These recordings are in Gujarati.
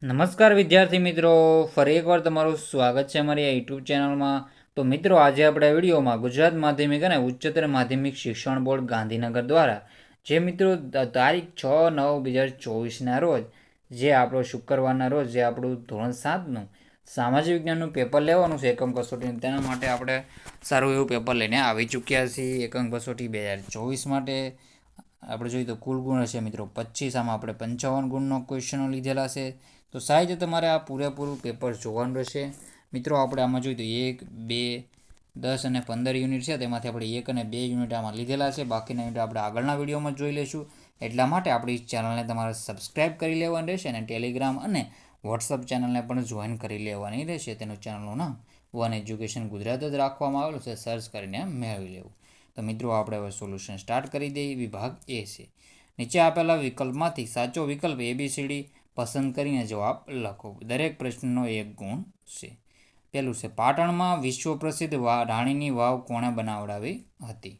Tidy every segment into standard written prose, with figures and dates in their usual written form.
નમસ્કાર વિદ્યાર્થી મિત્રો, ફરી એકવાર તમારું સ્વાગત છે અમારી આ યુટ્યુબ ચેનલમાં. તો મિત્રો, આજે આપણે આ વિડીયોમાં ગુજરાત માધ્યમિક અને ઉચ્ચતર માધ્યમિક શિક્ષણ બોર્ડ ગાંધીનગર દ્વારા જે મિત્રો તારીખ 6/9/2024ના રોજ જે આપણો શુક્રવારના રોજ જે આપણું ધોરણ 7નું સામાજિક વિજ્ઞાનનું પેપર લેવાનું છે એકમ કસોટી, તેના માટે આપણે સારું એવું પેપર લઈને આવી ચૂક્યા છીએ. એકમ કસોટી 2024 માટે આપણે જોઈએ તો કુલ ગુણ હશે મિત્રો 25. આમાં આપણે 55 ગુણનો ક્વેશ્ચનો લીધેલા છે. તો સાહેબ તમારે આ પૂરેપૂરું પેપર જોવાનું રહેશે મિત્રો. આપણે આમાં જોઈએ તો 1, 2, 10 અને 15 યુનિટ છે, તેમાંથી આપણે 1 અને 2 યુનિટ આમાં લીધેલા છે. બાકીના યુનિટ આપણે આગળના વિડીયોમાં જોઈ લઈશું. એટલા માટે આપણી ચેનલને તમારે સબસ્ક્રાઈબ કરી લેવાની રહેશે અને ટેલિગ્રામ અને વોટ્સઅપ ચેનલને પણ જોઈન કરી લેવાની રહેશે. તેનું ચેનલનું નામ વન એજ્યુકેશન ગુજરાત જ રાખવામાં આવેલું છે, સર્ચ કરીને મેળવી લેવું. તો મિત્રો, આપણે હવે સોલ્યુશન સ્ટાર્ટ કરી દઈએ. વિભાગ એ છે. નીચે આપેલા વિકલ્પમાંથી સાચો વિકલ્પ ABCD પસંદ કરીને જવાબ લખો. દરેક પ્રશ્નનો 1 ગુણ છે. પહેલું છે, પાટણમાં વિશ્વ પ્રસિદ્ધ રાણીની વાવ કોણે બનાવડાવી હતી?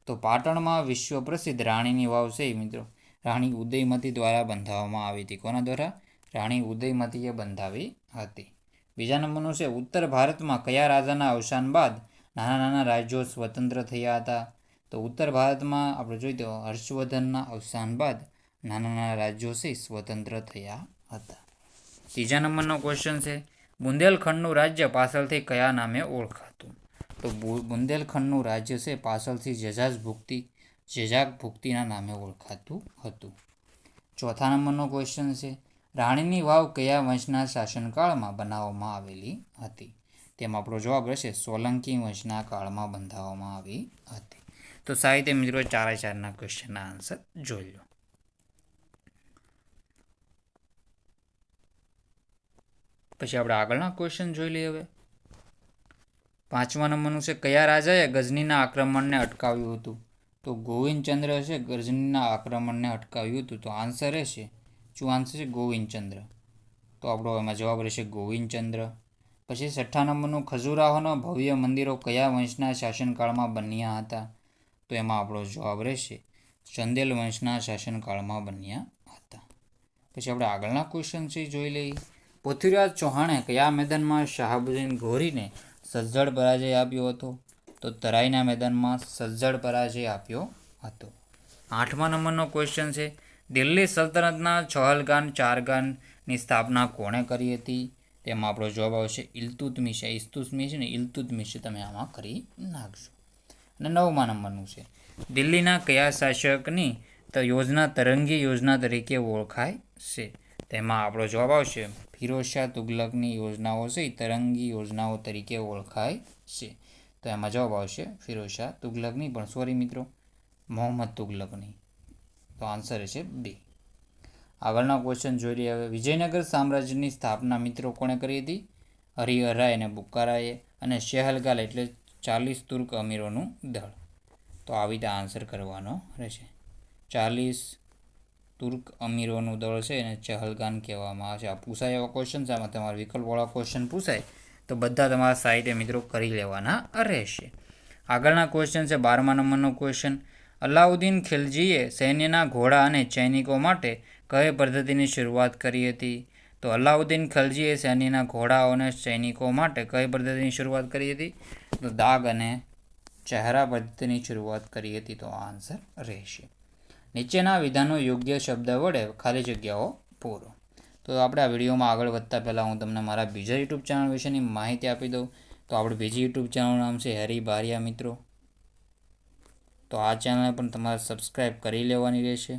તો પાટણમાં વિશ્વ પ્રસિદ્ધ રાણીની વાવ છે મિત્રો રાણી ઉદયમતી દ્વારા બંધાવવામાં આવી હતી. કોના દ્વારા? રાણી ઉદયમતીએ બંધાવી હતી. બીજા નંબરનું છે, ઉત્તર ભારતમાં કયા રાજાના અવસાન બાદ નાના નાના રાજ્યો સ્વતંત્ર થયા હતા? તો ઉત્તર ભારતમાં આપણે જોઈએ તો હર્ષવર્ધનના અવસાન બાદ નાના નાના રાજ્યો છે સ્વતંત્ર થયા હતા. ત્રીજા નંબરનો ક્વેશ્ચન છે, બુંદેલખંડનું રાજ્ય પાછળથી કયા નામે ઓળખાતું? તો બુંદેલખંડનું રાજ્ય છે પાછળથી જેજાક ભુક્તિના નામે ઓળખાતું હતું. ચોથા નંબરનો ક્વેશ્ચન છે, રાણીની વાવ કયા વંશના શાસનકાળમાં બનાવવામાં આવેલી હતી? તેમાં આપણો જવાબ રહેશે સોલંકી વંશના કાળમાં બંધાવવામાં આવી હતી. તો સાહિત્ય મિત્રો 4/4ના ક્વેશ્ચનના આન્સર જોઈ લો. પછી આપણે આગળના ક્વેશ્ચન જોઈ લઈએ. હવે 5મા નંબરનું છે, કયા રાજાએ ગઝનીના આક્રમણને અટકાવ્યું હતું? તો ગોવિંદચંદ્ર છે ગઝનીના આક્રમણને અટકાવ્યું હતું. તો આન્સર રહેશે શું આન્સર છે? ગોવિંદચંદ્ર. તો આપણો એમાં જવાબ રહેશે ગોવિંદચંદ્ર. પછી 6ઠ્ઠા નંબરનું, ખજુરાહોના ભવ્ય મંદિરો કયા વંશના શાસનકાળમાં બન્યા હતા? તો એમાં આપણો જવાબ રહેશે ચંદેલ વંશના શાસનકાળમાં બન્યા હતા. પછી આપણે આગળના ક્વેશ્ચન છે જોઈ લઈએ. પૃથ્વીરાજ ચૌહાણે કયા મેદાનમાં શાહબુદ્દીન ઘોરીને સજ્જડ પરાજય આપ્યો હતો? તો તરાઈના મેદાનમાં સજ્જડ પરાજય આપ્યો હતો. 8મા નંબરનો ક્વેશ્ચન છે, દિલ્હી સલ્તનતના ચહલગાન ચારગાનની સ્થાપના કોણે કરી હતી? તેમાં આપણો જવાબ આવશે ઇલ્તુત્મિશ. છે ને ઇલ્તુત્મિશ તમે આમાં કરી નાખશો. અને 9મા નંબરનું છે, દિલ્હીના કયા શાસકની યોજના તરંગી યોજના તરીકે ઓળખાય છે? તેમાં આપણો જવાબ આવશે ફિરોઝશાહ તુગલકની યોજનાઓ છે તરંગી યોજનાઓ તરીકે ઓળખાય છે. તો એમાં જવાબ આવશે ફિરોઝશાહ તુગલકની, પણ સોરી મિત્રો, મોહમ્મદ તુગલકની. તો આન્સર છે B. આગળના ક્વેશ્ચન જોઈ લઈએ. હવે વિજયનગર સામ્રાજ્યની સ્થાપના મિત્રો કોણે કરી હતી? હરિહરરાય અને બુક્કારાયે. અને ચહલગાન એટલે 40 તુર્ક અમીરોનું દળ. તો આવી રીતે આન્સર કરવાનો રહેશે. 40 તુર્ક અમીરોનું દળ છે અને ચહલગાન કહેવામાં આવે છે. આ પૂછાય એવા ક્વેશ્ચન છે, આમાં તમારા વિકલ્પવાળા ક્વેશ્ચન પૂછાય તો બધા તમારા સાહિત્ય મિત્રો કરી લેવાના રહેશે. આગળના ક્વેશ્ચન છે 12મા નંબરનો ક્વેશ્ચન, અલાઉદ્દીન ખિલજીએ સૈન્યના ઘોડા અને સૈનિકો માટે કઈ પદ્ધતિની શરૂઆત કરી હતી? તો અલાઉદ્દીન ખિલજીએ સૈન્યના ઘોડાઓ અને સૈનિકો માટે કઈ પદ્ધતિની શરૂઆત કરી હતી? તો દાગ અને ચહેરા પદ્ધતિની શરૂઆત કરી હતી. તો આન્સર રહેશે. નીચેના વિધાનો યોગ્ય શબ્દ વડે ખાલી જગ્યાઓ પૂરો. તો આપણે આ વિડીયોમાં આગળ વધતા પહેલાં હું તમને મારા બીજા યુટ્યુબ ચેનલ વિશેની માહિતી આપી દઉં. તો આપણે બીજી યુટ્યુબ ચેનલનું નામ છે હેરી બારિયા મિત્રો. તો આ ચેનલને પણ તમારે સબસ્ક્રાઈબ કરી લેવાની રહેશે.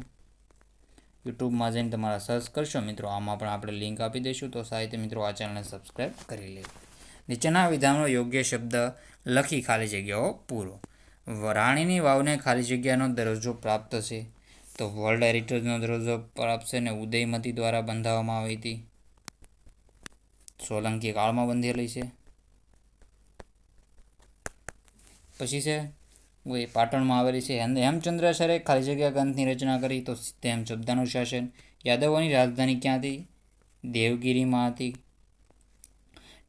યુટ્યુબમાં જઈને તમારા સર્ચ કરશો મિત્રો, આમાં પણ આપણે લિંક આપી દઈશું. તો સાહિત્ય મિત્રો આ ચેનલને સબસ્ક્રાઈબ કરી લેવું. નીચેના વિધાનો યોગ્ય શબ્દ લખી ખાલી જગ્યાઓ પૂરો. રાણીની વાવને ખાલી જગ્યાનો દરજ્જો પ્રાપ્ત છે? તો વર્લ્ડ હેરિટેજનો દરજ્જો પ્રાપ્ત છે અને ઉદયમતી દ્વારા બંધાવવામાં આવી હતી. સોલંકી કાળમાં બંધેલી છે. પછી છે પાટણમાં આવેલી છે. હેમચંદ્રાચાર્ય ખાલી જગ્યા ગ્રંથની રચના કરી? તો તેમ શબ્દનું શાસન. યાદવોની રાજધાની ક્યાં હતી? દેવગીરીમાં હતી.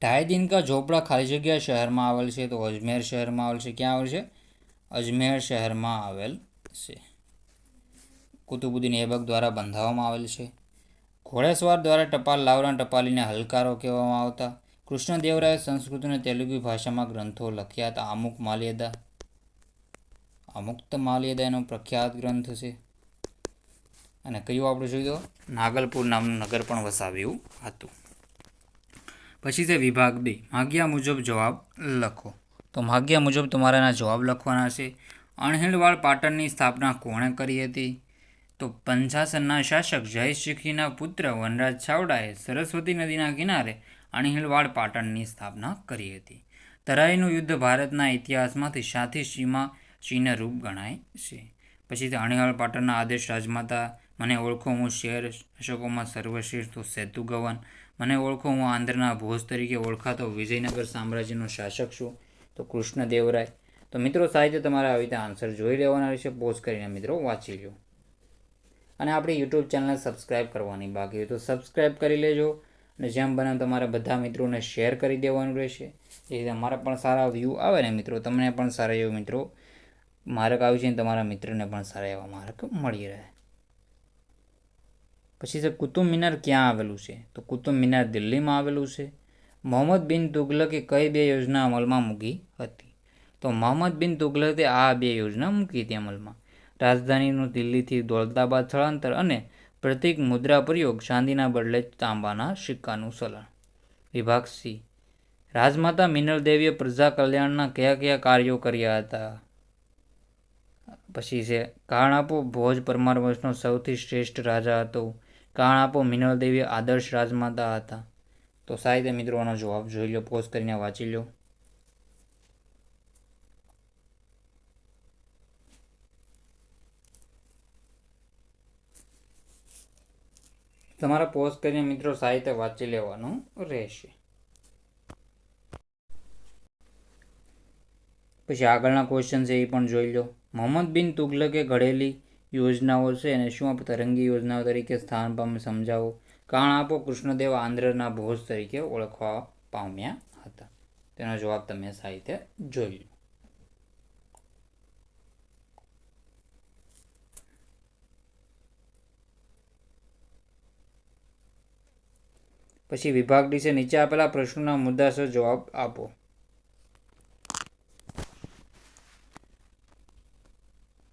ઢાઈ દિન કા ઝોપડા ખાલી જગ્યા શહેરમાં આવેલ છે? તો અજમેર શહેરમાં આવેલ છે. ક્યાં આવેલ છે? અજમેર શહેરમાં આવેલ છે. કુતુબુદ્દીન એબક દ્વારા બંધાવવામાં આવેલ છે. ઘોડેસવાર દ્વારા ટપાલ લાવનાર ટપાલીને હલકારો કહેવામાં આવતા. કૃષ્ણદેવરાયે સંસ્કૃત અને તેલુગુ ભાષામાં ગ્રંથો લખ્યા હતા. અમુક્ત માલ્યદા એનો પ્રખ્યાત ગ્રંથ છે. અને કયું આપણે જોયું તો નાગલપુર નામનું નગર પણ વસાવ્યું હતું. પછી છે વિભાગ 2, માગ્યા મુજબ જવાબ લખો. તો માગ્યા મુજબ તમારા જવાબ લખવાના છે. અણહિલવાડ પાટણની સ્થાપના કોણે કરી હતી? તો પંચાસરના શાસક જયશિખીના પુત્ર વનરાજ ચાવડાએ સરસ્વતી નદીના કિનારે અણહિલવાડ પાટણની સ્થાપના કરી હતી. તરાઈનું યુદ્ધ ભારતના ઇતિહાસમાંથી સાથી સીમા ચિહ્નરૂપ ગણાય છે. પછી અણહિલવાડ પાટણના આદેશ રાજમાતા. મને ઓળખો હું શેર શાસકોમાં સર્વશ્રેષ્ઠ તો સેતુ ગવન. મને ઓળખો હું આંધ્રના ભોજ તરીકે ઓળખાતો વિજયનગર સામ્રાજ્યનો શાસક છું તો કૃષ્ણદેવરાય. તો મિત્રો સાહિત્ય તમારે આવી રીતે આન્સર જોઈ લેવાના રહેશે. પોઝ કરીને મિત્રો વાંચી લો. અને આપણી યુટ્યુબ ચેનલને સબસ્ક્રાઈબ કરવાની બાકી હોય તો સબસ્ક્રાઈબ કરી લેજો. અને જેમ બને તમારા બધા મિત્રોને શેર કરી દેવાનું રહેશે. એ તમારા પણ સારા વ્યૂ આવે ને મિત્રો, તમને પણ સારા એવા મિત્રો માર્ક આવી છે ને તમારા મિત્રને પણ સારા એવા માર્ક મળી રહે. પછી છે કુતુબ મિનાર ક્યાં આવેલું છે? તો કુતુબ મિનાર દિલ્હીમાં આવેલું છે. મોહમ્મદ બિન તુગલકે કઈ 2 યોજના અમલમાં મૂકી હતી? તો મોહમ્મદ બિન તુગલકે આ 2 યોજના મૂકી હતી અમલમાં. રાજધાનીનું દિલ્હીથી દૌલતાબાદ સ્થળાંતર અને પ્રતિક મુદ્રા પ્રયોગ, ચાંદીના બદલે તાંબાના સિક્કાનું ચલણ. વિભાગ C, રાજમાતા મિનલ દેવીએ પ્રજા કલ્યાણના કયા કાર્યો કર્યા હતા? પછી છે કારણ આપો ભોજ પરમાર વંશનો સૌથી શ્રેષ્ઠ રાજા હતો. કારણ આપો મિનલ દેવી આદર્શ રાજમાતા હતા. તો સાહિત્ય મિત્રોનો જવાબ જોઈ લો, પોઝ કરીને વાંચી લો. તમારા પોઝ કરીને મિત્રો સાહિત્ય વાંચી લેવાનું રહેશે. પછી આગળના ક્વેશ્ચન છે એ પણ જોઈ લો. મોહમ્મદ બિન તુગલકે ઘડેલી યોજનાઓ છે અને શું આપણે તરંગી યોજનાઓ તરીકે સ્થાન પામે સમજાવો. કારણ આપો કૃષ્ણદેવ આંધ્રના ભોજ તરીકે ઓળખવા પામ્યા હતા. તેનો જવાબ તમે સાહિત્ય જોઈ લો. પછી વિભાગ D છે, નીચે આપેલા પ્રશ્નોના મુદ્દાસર જવાબ આપો.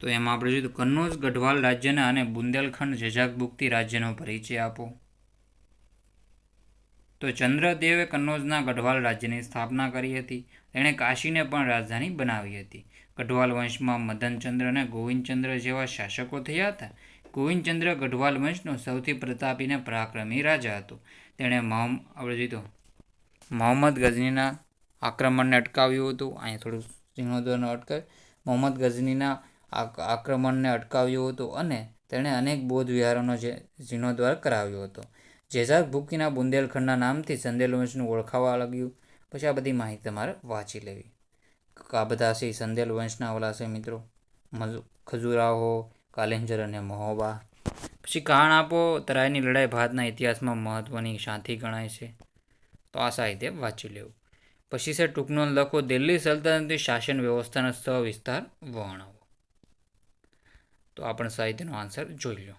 તો એમાં આપણે જોયું કન્નૌજ ગઢવાલ રાજ્યના અને બુંદેલખંડ જજાકભુક્તિ રાજ્યનો પરિચય આપો. તો ચંદ્રદેવે કન્નૌજના ગઢવાલ રાજ્યની સ્થાપના કરી હતી. તેણે કાશીને પણ રાજધાની બનાવી હતી. ગઢવાલ વંશમાં મદનચંદ્ર અને ગોવિંદચંદ્ર જેવા શાસકો થયા હતા. ગોવિંદચંદ્ર ગઢવાલ વંશનો સૌથી પ્રતાપી અને પરાક્રમી રાજા હતો. તેણે આપણે જોયું મોહમ્મદ ગઝનીના આક્રમણને અટકાવ્યું હતું. અહીંયા થોડું જીર્ણોદ્ધારનો અટકાય. મોહમ્મદ ગઝનીના આક્રમણને અટકાવ્યું હતું અને તેણે અનેક બૌદ્ધ વિહારોનો જીર્ણોદ્ધાર કરાવ્યો હતો. જેજાકભુક્તિના બુંદેલખંડના નામથી સંદેલ વંશનું ઓળખાવા લાગ્યું. પછી આ બધી માહિતી તમારે વાંચી લેવી. આ બધા છે સંદેલ વંશના ઓલા છે મિત્રો, ખજુરાહો, કાલિંજર અને મહોબા. પછી કારણ આપો તરાઈની લડાઈ ભારતના ઇતિહાસમાં મહત્વની સાથી ગણાય છે. તો આ સાહિત્ય વાંચી લેવું. પછી છે ટૂંકનો લખો, દિલ્હી સલ્તનતની શાસન વ્યવસ્થાનો સવિસ્તાર વર્ણવો. તો આ પણ સાહિત્યનો આન્સર જોઈ લો.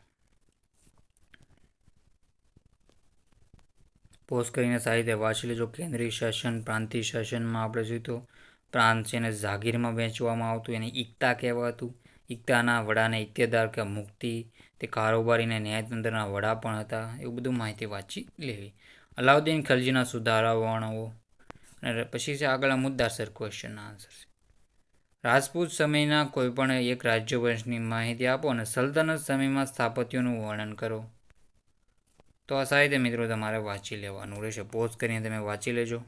પોઝ કરીને સાહિત્ય વાંચી લેજો. કેન્દ્રીય શાસન, પ્રાંતિય શાસનમાં આપણે જોયું તો પ્રાંત છે એને જાગીરમાં વહેંચવામાં આવતું, એને ઇકતા કહેવાતું. ઇકતાના વડાને ઇક્તેદાર કે મુક્તિ, તે કારોબારી અને ન્યાયતંત્રના વડા પણ હતા. એવું બધું માહિતી વાંચી લેવી. અલાઉદ્દીન ખલજીના સુધારા વર્ણવો. અને પછી છે આગળના મુદ્દાસર ક્વેશ્ચનના આન્સર છે. રાજપૂત સમયના કોઈપણ એક રાજ્યવંશની માહિતી આપો અને સલ્તનત સમયમાં સ્થાપત્યોનું વર્ણન કરો. તો આ સાહિત્ય મિત્રો તમારે વાંચી લેવાનું રહેશે. પોઝ કરીને તમે વાંચી લેજો,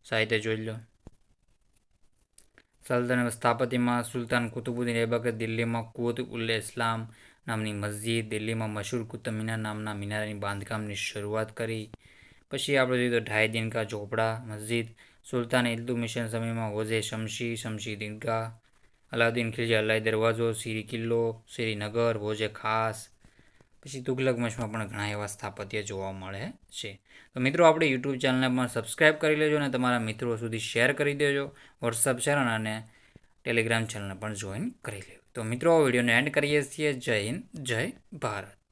સાહિત્ય જોઈ લો. સલ્તનત સ્થાપત્યમાં સુલતાન કુતુબુદ્દીન ઐબકે દિલ્હીમાં કુત-ઉલ-ઇસ્લામ નામની મસ્જિદ, દિલ્હીમાં મશહૂર કુતુબ મિનાર નામના મિનારની બાંધકામની શરૂઆત કરી. પછી આપણે જોઈએ તો ઢાઈ-દિન કા ઝોપડા મસ્જિદ, સુલતાન ઇલ્તુમિશના સમયમાં હોજે શમશી દીર્ઘા, અલાઉદ્દીન ખિલજી અલાઈ દરવાજો, સીરી કિલ્લો, શ્રીનગર, હોજે ખાસ. પછી તુગલક વંશમાં પણ ઘણા એવા સ્થાપત્ય જોવા મળે છે. તો મિત્રો આપણે યુટ્યુબ ચેનલને પણ સબસ્ક્રાઈબ કરી લેજો અને તમારા મિત્રો સુધી શેર કરી દેજો. વોટ્સઅપ ચેનલ અને ટેલિગ્રામ ચેનલને પણ જોઈન કરી લેજો. તો મિત્રો વિડીયોને એન્ડ કરીએ છીએ. જય હિન્દ, જય ભારત.